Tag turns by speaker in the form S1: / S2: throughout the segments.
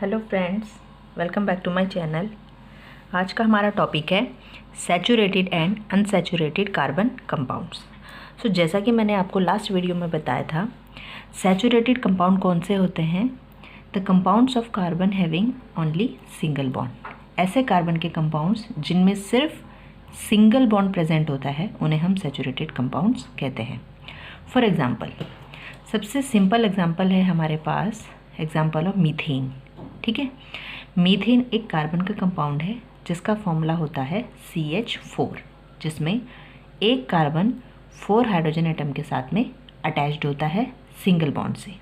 S1: Hello friends, welcome back to my channel. आज का हमारा टॉपिक है saturated and unsaturated carbon compounds. So जैसा कि मैंने आपको लास्ट वीडियो में बताया था, सैचुरेटेड कंपाउंड कौन से होते हैं? The compounds of carbon having only single bond. ऐसे कार्बन के कंपाउंड्स जिनमें सिर्फ सिंगल बॉन्ड प्रेजेंट होता है उन्हें हम सैचुरेटेड कंपाउंड्स कहते हैं। फॉर एग्ज़ाम्पल, सबसे सिंपल एग्जांपल है हमारे पास एग्जांपल ऑफ मीथेन। ठीक है, मीथेन एक कार्बन का कंपाउंड है जिसका फॉर्मूला होता है CH4, जिसमें एक कार्बन 4 हाइड्रोजन एटम के साथ में अटैच्ड होता है सिंगल बॉन्ड से।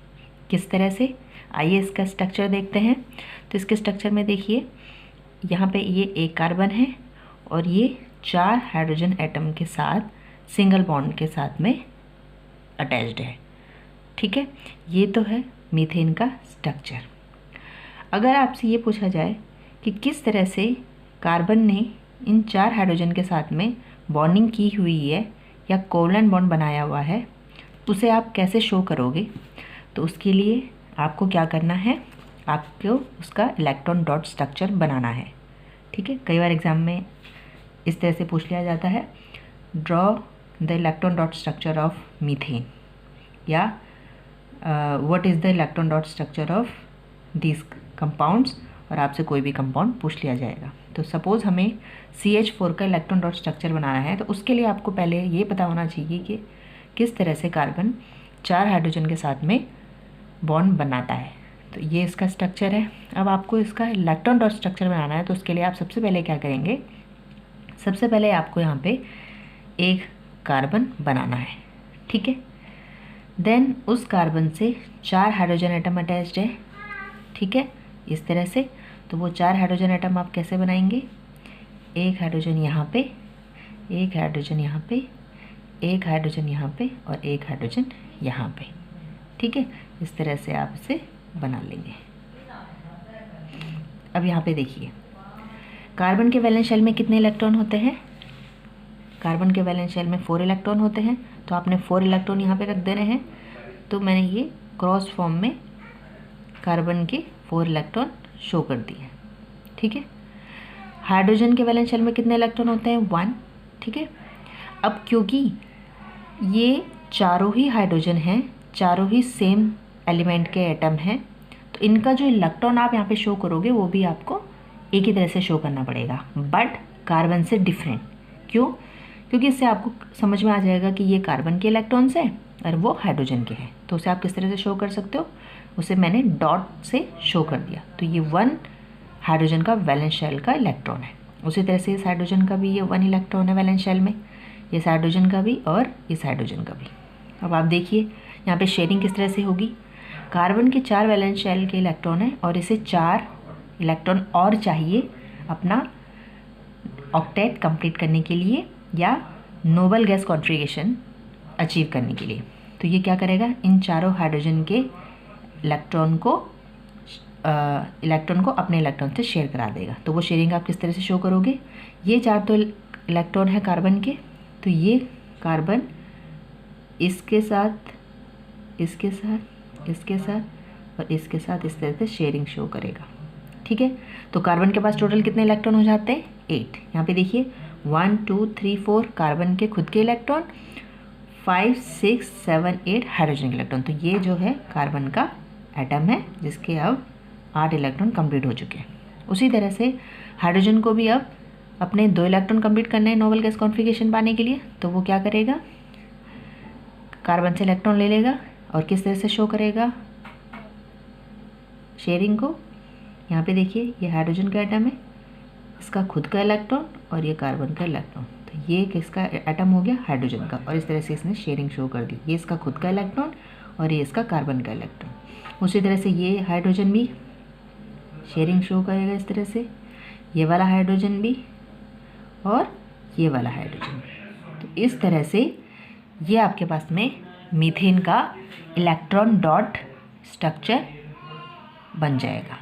S1: किस तरह से, आइए इसका स्ट्रक्चर देखते हैं। तो इसके स्ट्रक्चर में देखिए, यहाँ पे ये एक कार्बन है और ये 4 हाइड्रोजन एटम के साथ सिंगल बॉन्ड के साथ में अटैच्ड है। ठीक है, ये तो है मीथेन का स्ट्रक्चर। अगर आपसे ये पूछा जाए कि किस तरह से कार्बन ने इन 4 हाइड्रोजन के साथ में बॉन्डिंग की हुई है या कोवलेंट बॉन्ड बनाया हुआ है, उसे आप कैसे शो करोगे? तो उसके लिए आपको क्या करना है, आपको उसका इलेक्ट्रॉन डॉट स्ट्रक्चर बनाना है। ठीक है, कई बार एग्जाम में इस तरह से पूछ लिया जाता है, draw the electron dot structure of methane, या what is the electron dot structure of this compounds, और आपसे कोई भी कंपाउंड पूछ लिया जाएगा। तो सपोज़ हमें CH4 का इलेक्ट्रॉन डॉट स्ट्रक्चर बनाना है, तो उसके लिए आपको पहले ये पता होना चाहिए कि किस तरह से कार्बन 4 हाइड्रोजन के साथ में बॉन्ड बनाता है। तो ये इसका स्ट्रक्चर है। अब आपको इसका इलेक्ट्रॉन डॉट स्ट्रक्चर बनाना है, तो उसके लिए आप सबसे पहले क्या करेंगे, सबसे पहले आपको यहाँ पे एक कार्बन बनाना है। ठीक है, देन उस कार्बन से 4 हाइड्रोजन एटम अटैच्ड है। ठीक है, इस तरह से। तो वो 4 हाइड्रोजन एटम आप कैसे बनाएंगे, एक हाइड्रोजन यहाँ पे, एक हाइड्रोजन यहाँ पे, एक हाइड्रोजन यहाँ पे और एक हाइड्रोजन यहाँ पे। ठीक है, इस तरह से आप इसे बना लेंगे। अब यहाँ पे देखिए, कार्बन के वैलेंस शेल में कितने इलेक्ट्रॉन होते हैं? कार्बन के वैलेंस शेल में 4 इलेक्ट्रॉन होते हैं। तो आपने 4 इलेक्ट्रॉन यहाँ पे रख देने हैं। तो मैंने ये क्रॉस फॉर्म में कार्बन के 4 इलेक्ट्रॉन शो कर दिए। ठीक है, हाइड्रोजन के वैलेंस शेल में कितने इलेक्ट्रॉन होते हैं? 1। ठीक है, अब क्योंकि ये चारों ही हाइड्रोजन हैं, चारों ही सेम एलिमेंट के एटम हैं, तो इनका जो इलेक्ट्रॉन आप यहाँ पे शो करोगे वो भी आपको एक ही तरह से शो करना पड़ेगा, बट कार्बन से डिफरेंट। क्यों? क्योंकि इससे आपको समझ में आ जाएगा कि ये कार्बन के इलेक्ट्रॉन्स हैं और वो हाइड्रोजन के हैं। तो उसे आप किस तरह से शो कर सकते हो, उसे मैंने डॉट से शो कर दिया। तो ये 1 हाइड्रोजन का वैलेंस शेल का इलेक्ट्रॉन है। उसी तरह से इस हाइड्रोजन का भी ये 1 इलेक्ट्रॉन है वैलेंस शेल में, इस हाइड्रोजन का भी और इस हाइड्रोजन का भी। अब आप देखिए यहाँ पे शेयरिंग किस तरह से होगी। कार्बन के 4 वैलेंस शेल के इलेक्ट्रॉन है और इसे 4 इलेक्ट्रॉन और चाहिए अपना ऑक्टेट कंप्लीट करने के लिए या नोबल गैस कॉन्फ़िगरेशन अचीव करने के लिए। तो ये क्या करेगा, इन चारों हाइड्रोजन के इलेक्ट्रॉन को अपने इलेक्ट्रॉन से शेयर करा देगा। तो वो शेयरिंग आप किस तरह से शो करोगे, ये 4 तो इलेक्ट्रॉन है कार्बन के, तो ये कार्बन इसके साथ, इसके साथ, इसके साथ और इसके साथ इस तरह से शेयरिंग शो करेगा। ठीक है, तो कार्बन के पास टोटल कितने इलेक्ट्रॉन हो जाते हैं? 8। यहाँ पे देखिए 1 2 3 4 कार्बन के खुद के इलेक्ट्रॉन, 5 6 7 8 हाइड्रोजन के इलेक्ट्रॉन। तो ये जो है कार्बन का एटम है जिसके अब 8 इलेक्ट्रॉन कंप्लीट हो चुके हैं। उसी तरह से हाइड्रोजन को भी अब अपने 2 इलेक्ट्रॉन कंप्लीट करने हैं नोबल गैस कॉन्फ़िगरेशन पाने के लिए। तो वो क्या करेगा, कार्बन से इलेक्ट्रॉन ले लेगा और किस तरह से शो करेगा शेयरिंग को। यहाँ पे देखिए, ये हाइड्रोजन का एटम है, इसका खुद का इलेक्ट्रॉन और ये कार्बन का इलेक्ट्रॉन। तो ये किसका एटम हो गया? हाइड्रोजन का। और इस तरह से इसने शेयरिंग शो कर दी, ये इसका खुद का इलेक्ट्रॉन और ये इसका कार्बन का इलेक्ट्रॉन। उसी तरह से ये हाइड्रोजन भी शेयरिंग शो करेगा इस तरह से, ये वाला हाइड्रोजन भी और ये वाला हाइड्रोजन। तो इस तरह से ये आपके पास में मीथेन का इलेक्ट्रॉन डॉट स्ट्रक्चर बन जाएगा।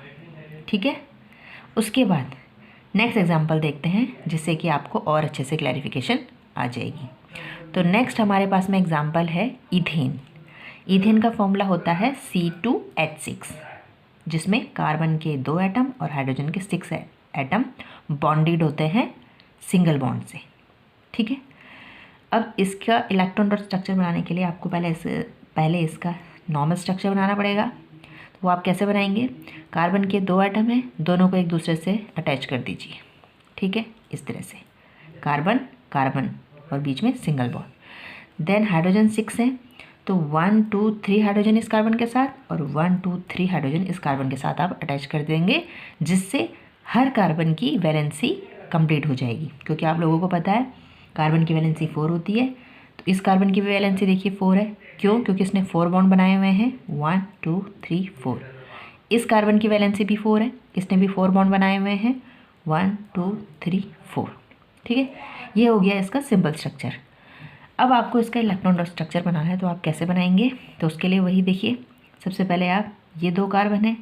S1: ठीक है, उसके बाद नेक्स्ट एग्जांपल देखते हैं जिससे कि आपको और अच्छे से क्लैरिफिकेशन आ जाएगी। तो नेक्स्ट हमारे पास में एग्जांपल है ईथेन। ईथेन का फॉर्मूला होता है C2H6। जिसमें कार्बन के 2 एटम और हाइड्रोजन के 6 एटम बॉन्डेड होते हैं सिंगल बॉन्ड से। ठीक है, अब इसका इलेक्ट्रॉन डॉट स्ट्रक्चर बनाने के लिए आपको पहले इसका नॉर्मल स्ट्रक्चर बनाना पड़ेगा। तो वो आप कैसे बनाएंगे, कार्बन के 2 एटम हैं, दोनों को एक दूसरे से अटैच कर दीजिए। ठीक है, इस तरह से कार्बन कार्बन और बीच में सिंगल बॉन्ड। देन हाइड्रोजन 6 है, तो 1 2 3 हाइड्रोजन इस कार्बन के साथ और 1 2 3 हाइड्रोजन इस कार्बन के साथ आप अटैच कर देंगे, जिससे हर कार्बन की वैलेंसी कंप्लीट हो जाएगी। क्योंकि आप लोगों को पता है कार्बन की वैलेंसी 4 होती है, तो इस कार्बन की भी वैलेंसी देखिए 4 है। क्यों? क्योंकि इसने 4 बॉन्ड बनाए हुए हैं, 1 2 3 4। इस कार्बन की वैलेंसी भी 4 है, इसने भी 4 बॉन्ड बनाए हुए हैं, 1 2 3 4। ठीक है, ये हो गया इसका सिंपल स्ट्रक्चर। अब आपको इसका इलेक्ट्रॉन डॉट स्ट्रक्चर बनाना है, तो आप कैसे बनाएंगे, तो उसके लिए वही देखिए, सबसे पहले आप ये 2 कार्बन है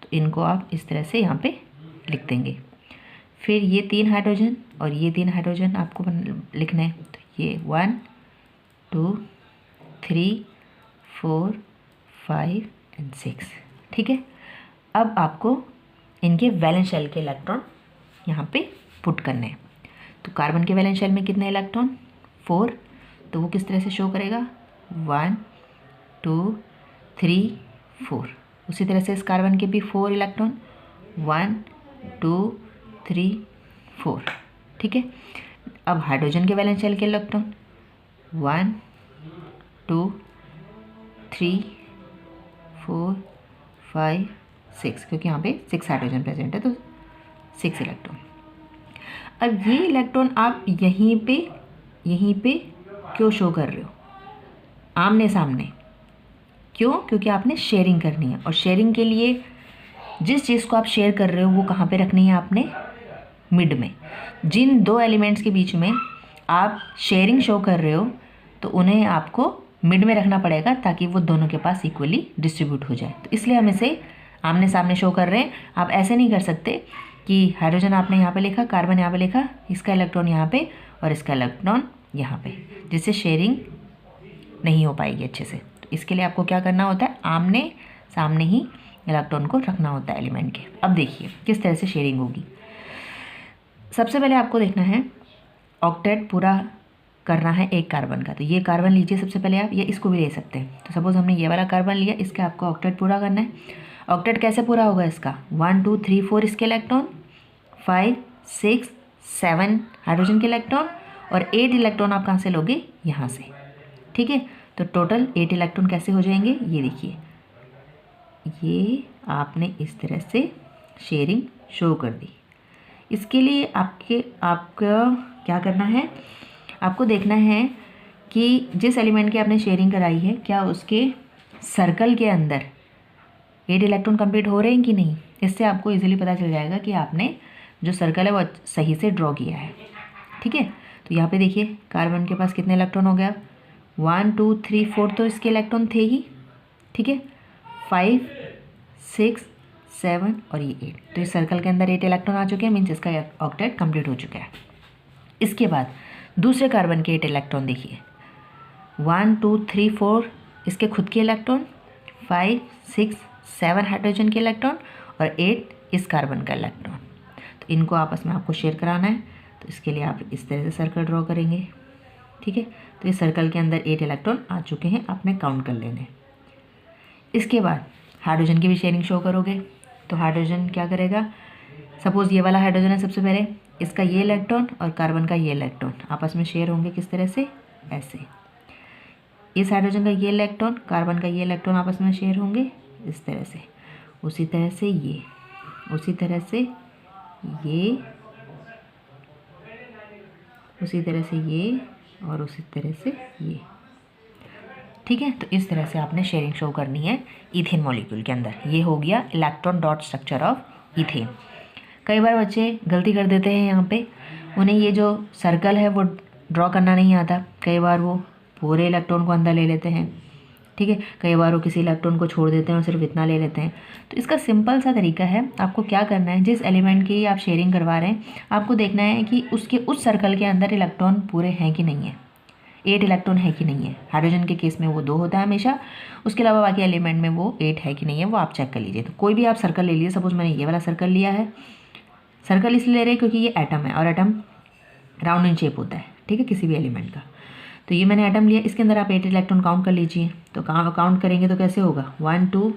S1: तो इनको आप इस तरह से यहाँ पे लिख देंगे। फिर ये 3 हाइड्रोजन और ये 3 हाइड्रोजन आपको लिखना है, तो ये 1 2 3 4 5 एंड 6। ठीक है, अब आपको इनके वैलेंस शेल के इलेक्ट्रॉन यहाँ पे पुट करने हैं। तो कार्बन के वैलेंस शेल में कितने इलेक्ट्रॉन, 4, तो वो किस तरह से शो करेगा, 1 2 3 4। उसी तरह से इस कार्बन के भी 4 इलेक्ट्रॉन, 1 2 3 4। ठीक है, अब हाइड्रोजन के वैलेंस शेल के इलेक्ट्रॉन 1 2 3 4 5 6, क्योंकि यहाँ पे 6 हाइड्रोजन प्रेजेंट है तो 6 इलेक्ट्रॉन। अब ये इलेक्ट्रॉन आप यहीं पे क्यों शो कर रहे हो, आमने सामने? क्यों? क्योंकि आपने शेयरिंग करनी है, और शेयरिंग के लिए जिस चीज़ को आप शेयर कर रहे हो वो कहाँ पे रखनी है आपने, मिड में। जिन 2 एलिमेंट्स के बीच में आप शेयरिंग शो कर रहे हो तो उन्हें आपको मिड में रखना पड़ेगा, ताकि वो दोनों के पास इक्वली डिस्ट्रीब्यूट हो जाए। तो इसलिए हम इसे आमने सामने शो कर रहे हैं। आप ऐसे नहीं कर सकते कि हाइड्रोजन आपने यहाँ पे लिखा, कार्बन यहाँ पे लिखा, इसका इलेक्ट्रॉन यहाँ पे और इसका इलेक्ट्रॉन यहाँ पे, जिससे शेयरिंग नहीं हो पाएगी अच्छे से। तो इसके लिए आपको क्या करना होता है, आमने सामने ही इलेक्ट्रॉन को रखना होता है एलिमेंट के। अब देखिए किस तरह से शेयरिंग होगी। सबसे पहले आपको देखना है ऑक्टेट पूरा करना है एक कार्बन का। तो ये कार्बन लीजिए सबसे पहले आप, या इसको भी ले सकते हैं। तो सपोज हमने ये वाला कार्बन लिया, इसका आपको ऑक्टेट पूरा करना है। ऑक्टेट कैसे पूरा होगा इसका, 1 2 3 4 इसके इलेक्ट्रॉन, 5 6 7 हाइड्रोजन के इलेक्ट्रॉन और 8 इलेक्ट्रॉन आप कहाँ से लोगे, यहाँ से। ठीक है, तो टोटल 8 इलेक्ट्रॉन कैसे हो जाएंगे, ये देखिए, ये आपने इस तरह से शेयरिंग शो कर दी। इसके लिए आपका क्या करना है, आपको देखना है कि जिस एलिमेंट की आपने शेयरिंग कराई है, क्या उसके सर्कल के अंदर 8 इलेक्ट्रॉन कंप्लीट हो रहे हैं कि नहीं। इससे आपको इजीली पता चल जाएगा कि आपने जो सर्कल है वो सही से ड्रॉ किया है। ठीक है, तो यहाँ पे देखिए कार्बन के पास कितने इलेक्ट्रॉन हो गया, 1 2 3 4 तो इसके इलेक्ट्रॉन थे ही। ठीक है, 5 6 7 और ये 8, तो इस सर्कल के अंदर 8 इलेक्ट्रॉन आ चुके हैं, मीन्स इसका ऑक्टेट कंप्लीट हो चुका है। इसके बाद दूसरे कार्बन के 8 इलेक्ट्रॉन देखिए, 1 2 3 4 इसके खुद के इलेक्ट्रॉन, 5 6 7 हाइड्रोजन के इलेक्ट्रॉन और 8 इस कार्बन का इलेक्ट्रॉन। तो इनको आपस में आपको शेयर कराना है, तो इसके लिए आप इस तरह से सर्कल ड्रॉ करेंगे। ठीक है, तो इस सर्कल के अंदर 8 इलेक्ट्रॉन आ चुके हैं, आपने काउंट कर लेने हैं। इसके बाद हाइड्रोजन की भी शेयरिंग शो करोगे। तो हाइड्रोजन क्या करेगा, सपोज ये वाला हाइड्रोजन है, सबसे पहले इसका ये इलेक्ट्रॉन और कार्बन का ये इलेक्ट्रॉन आपस में शेयर होंगे, किस तरह से, ऐसे। इस हाइड्रोजन का ये इलेक्ट्रॉन, कार्बन का ये इलेक्ट्रॉन आपस में शेयर होंगे इस तरह से। उसी तरह से ये, उसी तरह से ये, उसी तरह से ये और उसी तरह से ये। ठीक है, तो इस तरह से आपने शेयरिंग शो करनी है इथेन मॉलिक्यूल के अंदर। ये हो गया electron dot structure of ethane. कई बार बच्चे गलती कर देते हैं, यहाँ पे उन्हें ये जो सर्कल है वो ड्रॉ करना नहीं आता। कई बार वो पूरे इलेक्ट्रॉन को अंदर ले लेते हैं। ठीक है, कई बार वो किसी इलेक्ट्रॉन को छोड़ देते हैं और सिर्फ इतना ले लेते हैं। तो इसका सिंपल सा तरीका है, आपको क्या करना है, जिस एलिमेंट की आप शेयरिंग करवा रहे हैं आपको देखना है कि उसके उस सर्कल के अंदर इलेक्ट्रॉन पूरे हैं कि नहीं है। 8 इलेक्ट्रॉन है कि नहीं है। हाइड्रोजन के केस में वो 2 होता है हमेशा, उसके अलावा बाकी एलिमेंट में वो 8 है कि नहीं है वो आप चेक कर लीजिए। तो कोई भी आप सर्कल ले लीजिए, सपोज मैंने ये वाला सर्कल लिया है, सर्कल इसलिए ले रहे हैं क्योंकि ये एटम है और एटम राउंड इन शेप होता है, ठीक है, किसी भी एलिमेंट का। तो ये मैंने एटम लिया, इसके अंदर आप 8 इलेक्ट्रॉन काउंट कर लीजिए। तो काउंट करेंगे तो कैसे होगा, 1 2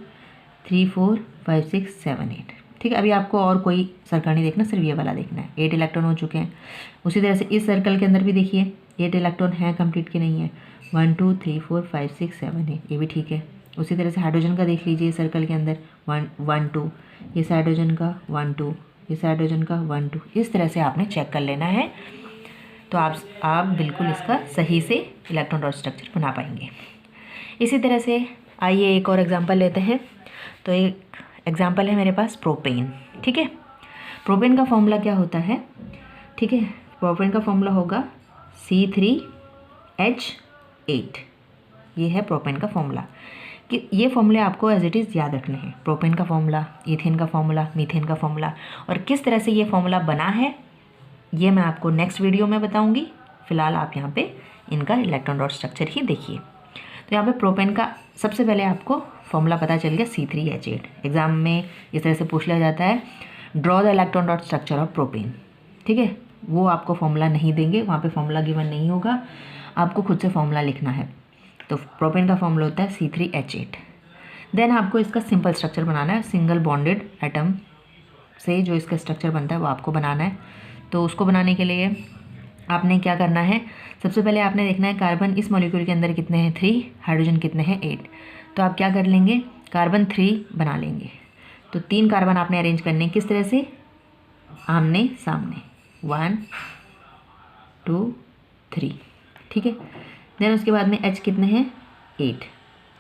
S1: 3 4 5 6 7 8, ठीक है। अभी आपको और कोई सर्कल नहीं देखना, सिर्फ ये वाला देखना है। 8 इलेक्ट्रॉन हो चुके हैं। उसी तरह से इस सर्कल के अंदर भी देखिए 8 इलेक्ट्रॉन है कंप्लीट के नहीं है, 1 2 3 4 5 6 7 8, ये भी ठीक है। उसी तरह से हाइड्रोजन का देख लीजिए, सर्कल के अंदर 1 2, ये हाइड्रोजन का 1 2, इस हाइड्रोजन का 1 2, इस तरह से आपने चेक कर लेना है। तो आप बिल्कुल इसका सही से इलेक्ट्रॉन डॉट स्ट्रक्चर बना पाएंगे। इसी तरह से आइए एक और एग्जांपल लेते हैं। तो एक एग्जांपल है मेरे पास प्रोपेन, ठीक है। प्रोपेन का फॉर्मूला क्या होता है, ठीक है। प्रोपेन का फॉर्मूला होगा C3H8, ये है प्रोपेन का फॉर्मूला। कि ये फॉर्मूले आपको एज इट इज़ याद रखने हैं। प्रोपेन का फॉर्मूला, इथेन का फॉर्मूला, मीथेन का फॉर्मूला, और किस तरह से ये फॉर्मूला बना है ये मैं आपको नेक्स्ट वीडियो में बताऊंगी। फिलहाल आप यहाँ पे इनका इलेक्ट्रॉन डॉट स्ट्रक्चर ही देखिए। तो यहाँ पे प्रोपेन का सबसे पहले आपको फॉर्मूला पता चल गया C3H8। एग्जाम में इस तरह से पूछ लिया जाता है, draw the electron dot structure of propane, ठीक है। वो आपको फॉर्मूला नहीं देंगे, वहाँ पे फॉर्मूला गिवन नहीं होगा, आपको खुद से फॉर्मूला लिखना है। तो प्रोपेन का फॉर्मूला होता है C3H8। देन आपको इसका सिंपल स्ट्रक्चर बनाना है, सिंगल बॉन्डेड एटम से जो इसका स्ट्रक्चर बनता है वो आपको बनाना है। तो उसको बनाने के लिए आपने क्या करना है, सबसे पहले आपने देखना है कार्बन इस मॉलिक्यूल के अंदर कितने हैं 3, हाइड्रोजन कितने हैं 8। तो आप क्या कर लेंगे, कार्बन 3 बना लेंगे। तो 3 कार्बन आपने अरेंज करने हैं, किस तरह से, आमने सामने, 1 2 3, ठीक है। देन उसके बाद में H कितने हैं 8,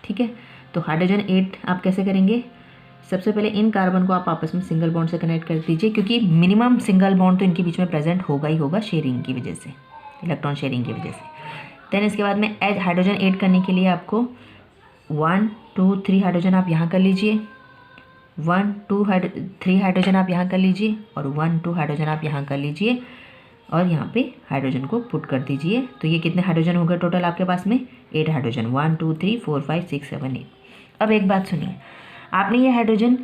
S1: ठीक है। तो हाइड्रोजन 8 आप कैसे करेंगे, सबसे पहले इन कार्बन को आप आपस में सिंगल बॉन्ड से कनेक्ट कर दीजिए, क्योंकि मिनिमम सिंगल बॉन्ड तो इनके बीच में प्रेजेंट होगा ही होगा, शेयरिंग की वजह से, इलेक्ट्रॉन शेयरिंग की वजह से। देन इसके बाद में हाइड्रोजन ऐड करने के लिए आपको 1 2 3 हाइड्रोजन आप यहाँ कर लीजिए, 1 2 3 हाइड्रोजन आप यहाँ कर लीजिए, और 1 2 हाइड्रोजन आप यहाँ कर लीजिए, और यहाँ पे हाइड्रोजन को पुट कर दीजिए। तो ये कितने हाइड्रोजन हो गए टोटल आपके पास में, 8 हाइड्रोजन, 1 2 3 4 5 6 7 8। अब एक बात सुनिए, आपने ये हाइड्रोजन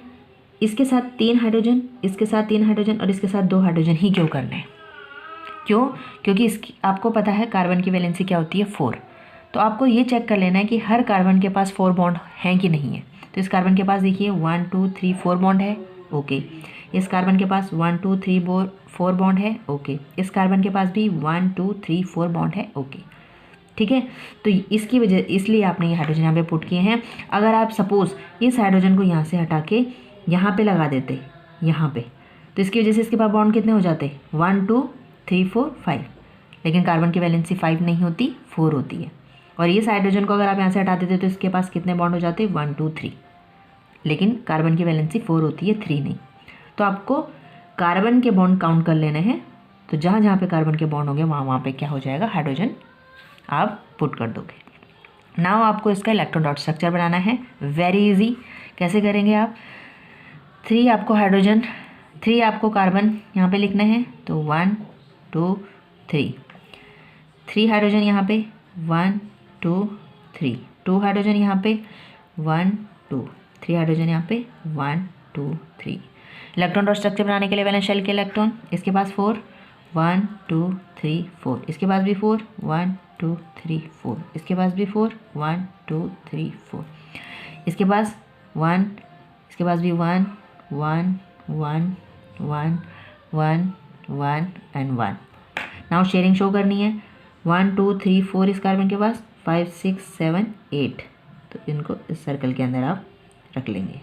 S1: इसके साथ 3 हाइड्रोजन, इसके साथ 3 हाइड्रोजन और इसके साथ 2 हाइड्रोजन ही क्यों करना है, क्यों, क्योंकि इसकी आपको पता है कार्बन की वैलेंसी क्या होती है 4। तो आपको ये चेक कर लेना है कि हर कार्बन के पास 4 बॉन्ड हैं कि नहीं है। तो इस कार्बन के पास देखिए 1 2 3 4 बॉन्ड है, ओके। इस कार्बन के पास 1 2 3 4 बॉन्ड है, ओके। इस कार्बन के पास भी 1 2 3 4 बॉन्ड है, ओके, ठीक है। तो इसकी वजह, इसलिए आपने ये हाइड्रोजन यहाँ पे पुट किए हैं। अगर आप सपोज़ इस हाइड्रोजन को यहाँ से हटा के यहाँ पे लगा देते, यहाँ पे, तो इसकी वजह से इसके पास बॉन्ड कितने हो जाते, 1 2 3 4 5, लेकिन कार्बन की वैलेंसी 5 नहीं होती, 4 होती है। और इस हाइड्रोजन को अगर आप यहाँ से हटा देते तो इसके पास कितने बॉन्ड हो जाते, 1 2 3, लेकिन कार्बन की वैलेंसी 4 होती है, 3 नहीं। तो आपको कार्बन के बॉन्ड काउंट कर लेने हैं। तो जहाँ जहाँ पे कार्बन के बॉन्ड होंगे वहाँ पे क्या हो जाएगा, हाइड्रोजन आप पुट कर दोगे। नाउ आपको इसका इलेक्ट्रॉन डॉट स्ट्रक्चर बनाना है, वेरी इजी। कैसे करेंगे आप, 3 आपको हाइड्रोजन, 3 आपको कार्बन यहाँ पे लिखने हैं। तो 1 2 3, 3 हाइड्रोजन यहाँ पे, 1 2 3, 2 हाइड्रोजन यहाँ पे, 1 2 3 हाइड्रोजन यहाँ पे, 1 2 3। इलेक्ट्रॉन डॉट स्ट्रक्चर बनाने के लिए वैलेंस शेल के इलेक्ट्रॉन, इसके पास 4, 1 2 3 4, इसके पास भी 4, 1 2 3 4, इसके पास भी 4, 1 2 3 4, इसके पास 1, इसके पास भी 1 1 1 1 1 1 एंड 1। नाउ शेयरिंग शो करनी है, 1 2 3 4 इस कार्बन के पास, 5 6 7 8। तो इनको इस सर्कल के अंदर आप रख लेंगे।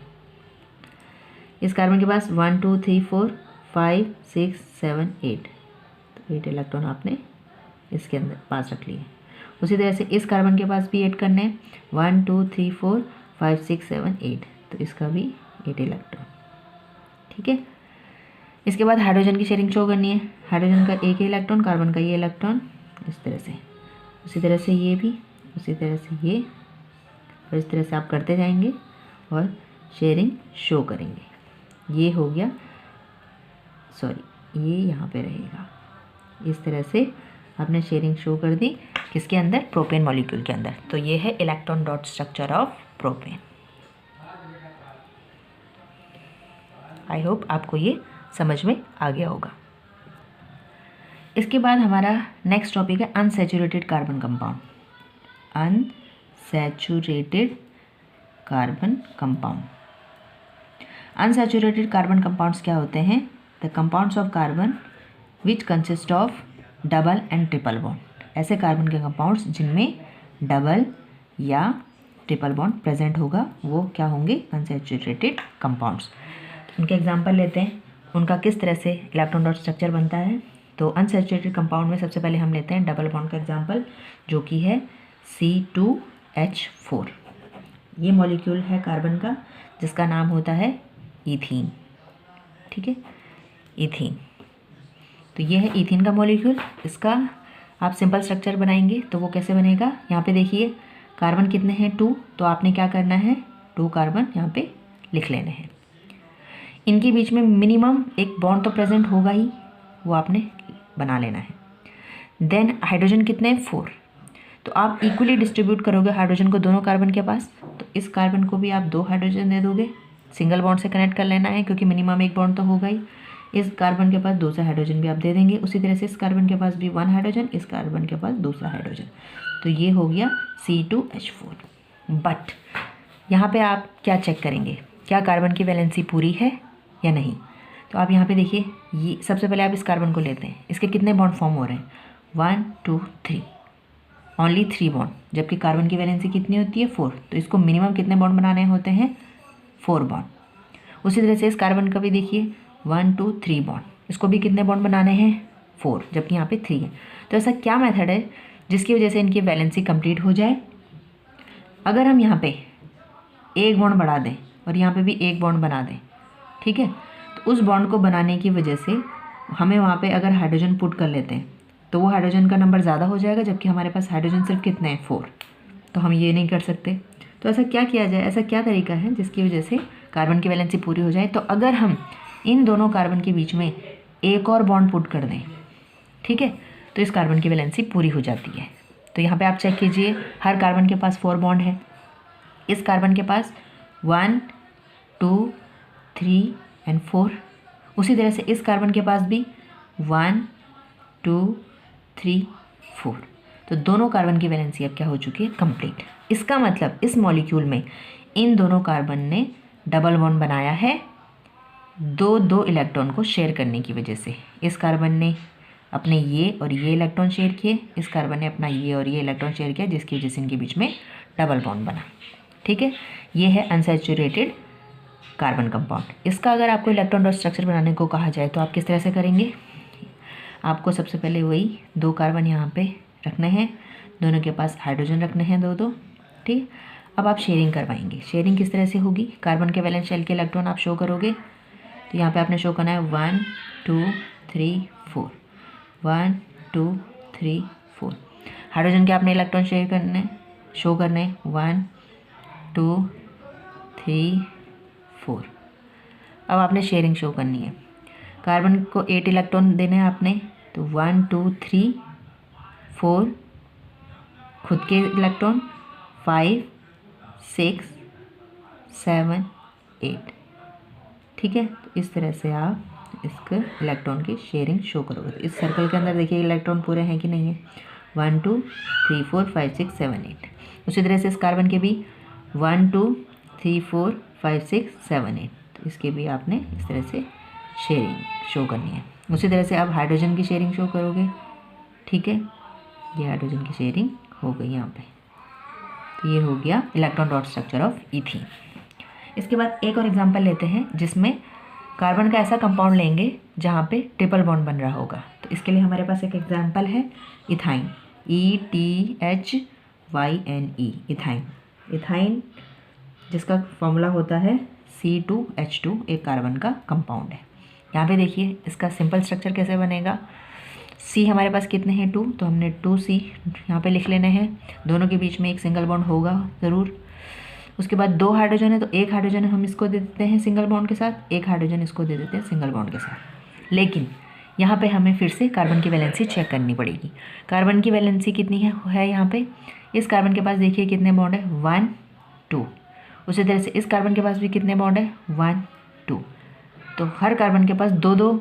S1: इस कार्बन के पास 1 2 3 4 5 6 7 8, तो 8 इलेक्ट्रॉन आपने इसके अंदर पास रख लिए। उसी तरह से इस कार्बन के पास भी 8 करने हैं, 1 2 3 4 5 6 7 8, तो इसका भी 8 इलेक्ट्रॉन, ठीक है। इसके बाद हाइड्रोजन की शेयरिंग शो करनी है, हाइड्रोजन का एक ही इलेक्ट्रॉन, कार्बन का ये इलेक्ट्रॉन, इस तरह से। उसी तरह से ये भी, उसी तरह से ये, और इस तरह से आप करते जाएंगे और शेयरिंग शो करेंगे। ये हो गया, सॉरी ये यहाँ पे रहेगा। इस तरह से आपने शेयरिंग शो कर दी किसके अंदर, प्रोपेन मॉलिक्यूल के अंदर। तो ये है electron dot structure of propane. I hope आपको ये समझ में आ गया होगा। इसके बाद हमारा नेक्स्ट टॉपिक है unsaturated carbon compound. Unsaturated carbon compound. Unsaturated carbon compounds क्या होते हैं? The compounds of carbon which consist of double and triple bond. ऐसे कार्बन के कंपाउंड्स जिनमें डबल या ट्रिपल बॉन्ड प्रेजेंट होगा वो क्या होंगे? Unsaturated compounds. उनके एग्जांपल लेते हैं, उनका किस तरह से इलेक्ट्रॉन डॉट स्ट्रक्चर बनता है। तो अनसैचुरेटेड कंपाउंड में सबसे पहले हम लेते हैं डबल बॉन्ड का एग्जांपल, जो कि है C2H4। ये मॉलिक्यूल है कार्बन का जिसका नाम होता है ईथीन। ठीक है, ईथीन। तो ये है ईथीन का मॉलिक्यूल। इसका आप सिंपल स्ट्रक्चर बनाएंगे तो वो कैसे बनेगा? यहाँ पे देखिए कार्बन कितने हैं? 2। तो आपने क्या करना है? 2 कार्बन यहाँ पे लिख लेने हैं। इनके बीच में मिनिमम एक बॉन्ड तो प्रेजेंट होगा ही, वो आपने बना लेना है। देन हाइड्रोजन कितने हैं? 4। तो आप इक्वली डिस्ट्रीब्यूट करोगे हाइड्रोजन को दोनों कार्बन के पास। तो इस कार्बन को भी आप 2 हाइड्रोजन दे दोगे, सिंगल बॉन्ड से कनेक्ट कर लेना है क्योंकि मिनिमम एक बॉन्ड तो होगा ही। इस कार्बन के पास दूसरा हाइड्रोजन भी आप दे देंगे। उसी तरह से इस कार्बन के पास भी 1 हाइड्रोजन, इस कार्बन के पास दूसरा हाइड्रोजन। तो ये हो गया C2H4। बट यहाँ पे आप क्या चेक करेंगे? क्या कार्बन की वैलेंसी पूरी है या नहीं? तो आप यहाँ पे देखिए, ये सबसे पहले आप इस कार्बन को लेते हैं। इसके कितने बॉन्ड फॉर्म हो रहे हैं? 1 2 3, ओनली 3 बॉन्ड, जबकि कार्बन की वैलेंसी कितनी होती है? 4। तो इसको मिनिमम कितने बॉन्ड बनाने होते हैं? 4 बॉन्ड। उसी तरह से इस कार्बन का भी देखिए 1 2 3 बॉन्ड, इसको भी कितने बॉन्ड बनाने हैं? 4, जबकि यहाँ पे 3 है। तो ऐसा क्या मेथड है जिसकी वजह से इनकी वैलेंसी कंप्लीट हो जाए? अगर हम यहाँ पे एक बॉन्ड बढ़ा दें और यहाँ पे भी एक बॉन्ड बना दें, ठीक है, तो उस बॉन्ड को बनाने की वजह से हमें वहाँ पे अगर हाइड्रोजन पुट कर लेते हैं तो वो हाइड्रोजन का नंबर ज़्यादा हो जाएगा, जबकि हमारे पास हाइड्रोजन सिर्फ कितने हैं? 4। तो हम ये नहीं कर सकते। तो ऐसा क्या किया जाए? ऐसा क्या तरीका है जिसकी वजह से कार्बन की वैलेंसी पूरी हो जाए? तो अगर हम इन दोनों कार्बन के बीच में एक और बॉन्ड पुट कर दें, ठीक है, तो इस कार्बन की वैलेंसी पूरी हो जाती है। तो यहाँ पे आप चेक कीजिए, हर कार्बन के पास 4 बॉन्ड है। इस कार्बन के पास 1 2 3 एंड 4। उसी तरह से इस कार्बन के पास भी 1 2 3 4। तो दोनों कार्बन की वैलेंसी अब क्या हो चुकी है? कंप्लीट। इसका मतलब इस मॉलिक्यूल में इन दोनों कार्बन ने डबल बॉन्ड बनाया है 2 इलेक्ट्रॉन को शेयर करने की वजह से। इस कार्बन ने अपने ये और ये इलेक्ट्रॉन शेयर किए, इस कार्बन ने अपना ये और ये इलेक्ट्रॉन शेयर किया, जिसकी वजह से इनके बीच में डबल बॉन्ड बना। ठीक है, ये है अनसैचुरेटेड कार्बन कंपाउंड। इसका अगर आपको इलेक्ट्रॉन डॉट स्ट्रक्चर बनाने को कहा जाए तो आप किस तरह से करेंगे? आपको सबसे पहले वही 2 कार्बन यहाँ पे रखने हैं, दोनों के पास हाइड्रोजन रखने हैं 2 ठीक। अब आप शेयरिंग करवाएंगे। शेयरिंग किस तरह से होगी? कार्बन के वैलेंस शेल के इलेक्ट्रॉन आप शो करोगे। तो यहाँ पे आपने शो करना है 1 2 3 4, 1 2 3 4। हाइड्रोजन के आपने इलेक्ट्रॉन शेयर करने शो करने 1 2 3 4। अब आपने शेयरिंग शो करनी है। कार्बन को 8 इलेक्ट्रॉन देने हैं आपने, तो 1 2 3 4 खुद के इलेक्ट्रॉन, 5 6 7 8। ठीक है, तो इस तरह से आप इसके इलेक्ट्रॉन की शेयरिंग शो करोगे। इस सर्कल के अंदर देखिए इलेक्ट्रॉन पूरे हैं कि नहीं है? 1 2 3 4 5 6 7 8। उसी तरह से इस कार्बन के भी 1 2 3 4 5 6 7 8। तो इसके भी आपने इस तरह से शेयरिंग शो करनी है। उसी तरह से आप हाइड्रोजन की शेयरिंग शो करोगे। ठीक है, ये हाइड्रोजन की शेयरिंग हो गई यहाँ पे। तो ये हो गया electron dot structure of ethene. इसके बाद एक और एग्जांपल लेते हैं जिसमें कार्बन का ऐसा कंपाउंड लेंगे जहाँ पे ट्रिपल बॉन्ड बन रहा होगा। तो इसके लिए हमारे पास एक एग्जांपल है इथाइन, ETHYNE, इथाइन। इथाइन जिसका फॉर्मूला होता है C2H2, एक कार्बन का कंपाउंड है। यहाँ पे देखिए इसका सिंपल स्ट्रक्चर कैसे बनेगा। C हमारे पास कितने हैं? 2, तो हमने 2C यहाँ पे लिख लेने हैं। दोनों के बीच में एक सिंगल बॉन्ड होगा ज़रूर। उसके बाद 2 हाइड्रोजन है, तो एक हाइड्रोजन हम इसको दे देते हैं सिंगल बॉन्ड के साथ, एक हाइड्रोजन इसको दे देते हैं सिंगल बॉन्ड के साथ। लेकिन यहाँ पे हमें फिर से कार्बन की वैलेंसी चेक करनी पड़ेगी। कार्बन की वैलेंसी कितनी है यहाँ पे, इस कार्बन के पास देखिए कितने बॉन्ड है, 1 2। उसी तरह से इस कार्बन के पास भी कितने बॉन्ड है, 1 2। तो हर कार्बन के पास 2 2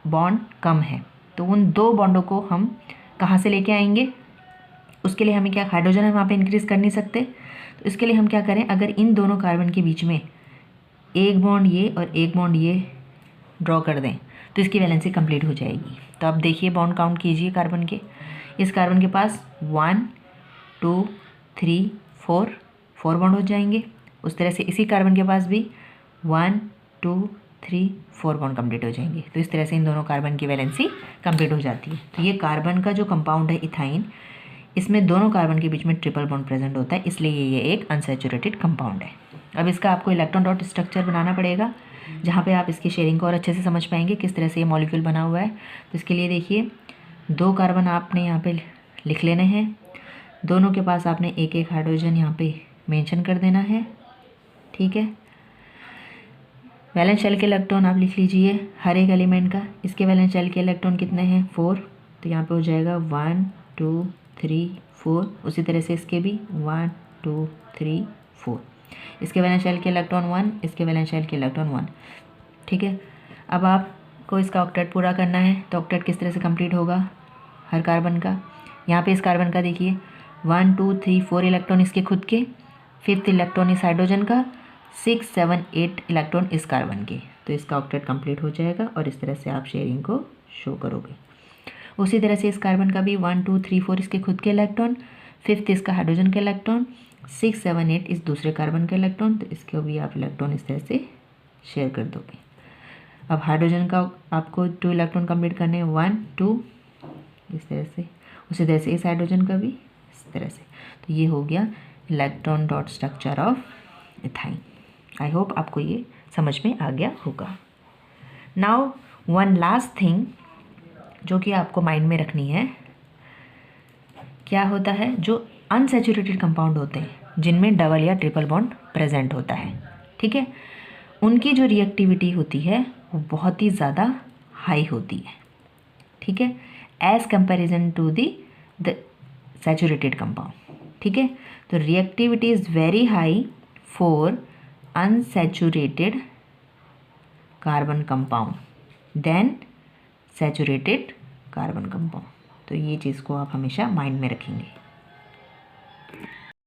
S1: बॉन्ड कम है। तो उन 2 बॉन्डों को हम कहाँ से लेके आएंगे, उसके लिए हमें क्या, हाइड्रोजन हम वहाँ पे इंक्रीज़ कर नहीं सकते। तो इसके लिए हम क्या करें, अगर इन दोनों कार्बन के बीच में एक बॉन्ड ये और एक बॉन्ड ये ड्रॉ कर दें तो इसकी वैलेंसी कंप्लीट हो जाएगी। तो आप देखिए बॉन्ड काउंट कीजिए कार्बन के, इस कार्बन के पास 1 2 3 4 बॉन्ड हो जाएंगे। उस तरह से इसी कार्बन के पास भी 1 2 3 4 बॉन्ड कंप्लीट हो जाएंगे। तो इस तरह से इन दोनों कार्बन की वैलेंसी कंप्लीट हो जाती है। तो ये कार्बन का जो कंपाउंड है इथाइन, इसमें दोनों कार्बन के बीच में ट्रिपल बॉन्ड प्रेजेंट होता है, इसलिए ये एक अनसैचुरेटेड कंपाउंड है। अब इसका आपको इलेक्ट्रॉन डॉट स्ट्रक्चर बनाना पड़ेगा, जहाँ पे आप इसकी शेयरिंग को और अच्छे से समझ पाएंगे किस तरह से ये मॉलिक्यूल बना हुआ है। तो इसके लिए देखिए 2 कार्बन आपने यहाँ पे लिख लेने हैं, दोनों के पास आपने एक एक हाइड्रोजन यहाँ पे मेंशन कर देना है, ठीक है। वैलेंस शेल के इलेक्ट्रॉन आप लिख लीजिए हर एक एलिमेंट का। इसके वैलेंस शेल के इलेक्ट्रॉन कितने हैं, 4। तो यहाँ पे हो जाएगा 1 2 3 4। उसी तरह से इसके भी 1 2 3 4। इसके वैलेंस शेल के इलेक्ट्रॉन 1, इसके वैलेंस शेल के इलेक्ट्रॉन 1, ठीक है। अब आपको इसका ऑक्टेट पूरा करना है। तो ऑक्टेट किस तरह से कंप्लीट होगा हर कार्बन का, यहाँ पे इस कार्बन का देखिए 1 2 3 4 इलेक्ट्रॉन इसके खुद के, 5th इलेक्ट्रॉन इस हाइड्रोजन का, 6 7 8 इलेक्ट्रॉन इस कार्बन के। तो इसका ऑक्टेट कंप्लीट हो जाएगा और इस तरह से आप शेयरिंग को शो करोगे। उसी तरह से इस कार्बन का भी 1 2 3 4 इसके खुद के इलेक्ट्रॉन, 5th इसका हाइड्रोजन का इलेक्ट्रॉन, 6 7 8 इस दूसरे कार्बन का इलेक्ट्रॉन। तो इसको भी आप इलेक्ट्रॉन इस तरह से शेयर कर दोगे। अब हाइड्रोजन का आपको 2 इलेक्ट्रॉन कंप्लीट करने हैं, 1 2 इस तरह से। उसी तरह से इस हाइड्रोजन का भी इस तरह से। तो ये हो गया electron dot structure of ethyne. I hope आपको ये समझ में आ गया होगा। नाउ वन लास्ट थिंग जो कि आपको माइंड में रखनी है, क्या होता है, जो अनसैचुरेटेड कंपाउंड होते हैं जिनमें डबल या ट्रिपल बॉन्ड प्रेजेंट होता है, ठीक है, उनकी जो रिएक्टिविटी होती है वो बहुत ही ज़्यादा हाई होती है, ठीक है, as comparison to the saturated compound, ठीक है। तो reactivity is very high for unsaturated carbon compound than saturated carbon compound. तो ये चीज़ को आप हमेशा माइंड में रखेंगे।